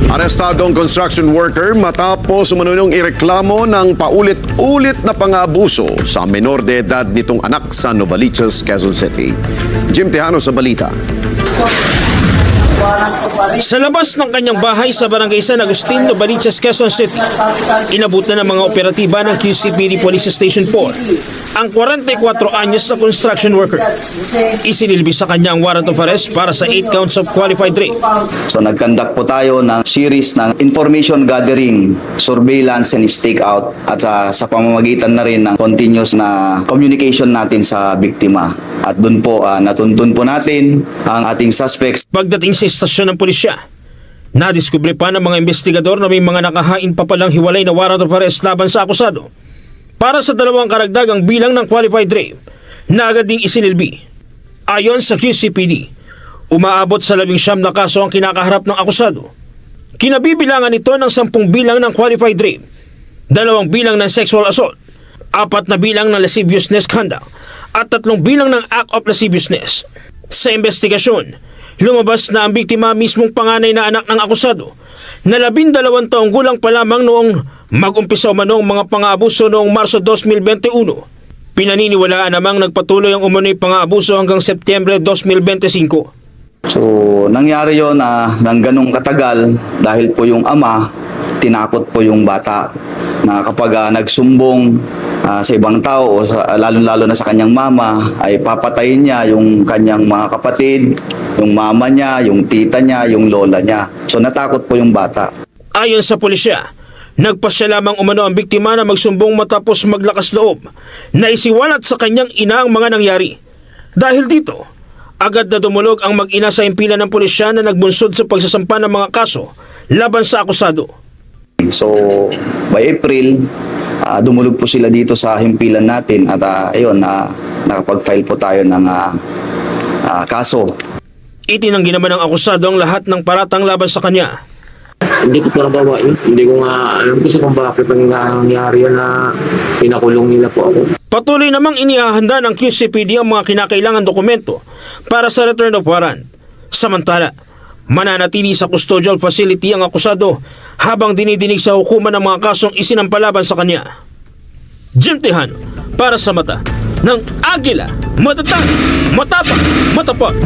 Arestadong construction worker matapos umanunong ireklamo ng paulit-ulit na pang-aabuso sa menor de edad nitong anak sa Novaliches, Quezon City. Jim Tejano sa balita. Sa labas ng kanyang bahay sa Barangay San Agustin, Novaliches, Quezon City, inabot na ng mga operatiba ng QCPD Police Station 4 ang 44 anyos na construction worker. Isinilbi sa kanya ang warrant of arrest para sa 8 counts of qualified rape. So nag-conduct po tayo ng series ng information gathering, surveillance and stakeout at sa pamamagitan na rin ng continuous na communication natin sa biktima. At doon po natuntun po natin ang ating suspects. Pagdating sa istasyon ng pulisya, nadiskubre pa ng mga investigador na may mga nakahain pa palang hiwalay na warrant of arrest laban sa akusado para sa 2 karagdagang bilang ng qualified rape na agad ding isinilbi. Ayon sa QCPD, umaabot sa 19 na kaso ang kinakaharap ng akusado. Kinabibilangan ito ng 10 bilang ng qualified rape, 2 bilang ng sexual assault, 4 na bilang ng lasciviousness conduct, at 3 bilang ng act of lasciviousness. Sa investigasyon, lumabas na ang biktima mismong panganay na anak ng akusado na 12 taong gulang pa lamang noong mag-umpisa umanong mga pang-aabuso noong Marso 2021. Pinaniniwalaan namang nagpatuloy ang umano'y pang-aabuso hanggang Setyembre 2025. So nangyari yon ng ganong katagal dahil po yung ama tinakot po yung bata na kapag nagsumbong sa ibang tao o lalo-lalo na sa kanyang mama ay papatayin niya yung kanyang mga kapatid, yung mama niya, yung tita niya, yung lola niya. So natakot po yung bata. Ayon sa pulisya, nagpasya lamang umano ang biktima na magsumbong matapos maglakas loob na isiwalat sa kanyang ina ang mga nangyari. Dahil dito, agad na dumulog ang mag-ina sa himpilan ng pulisya na nagbunsod sa pagsasampa ng mga kaso laban sa akusado. So by April, dumulog po sila dito sa himpilan natin at nakapag-file po tayo ng kaso. Itinanggi naman ng akusado ang lahat ng paratang laban sa kanya. Hindi ko po nagawa yun. Hindi ko nga alam kasi kung bakit ang nangyari yan na pinakulong nila po ako. Patuloy namang inihahanda ng QCPD ang mga kinakailangan dokumento para sa return of warrant. Samantala, mananatili sa custodial facility ang akusado habang dinidinig sa hukuman ng mga kasong isinampalaban sa kanya. Jim Tejano, para sa mata ng Agila, matatag, matapang, matapat.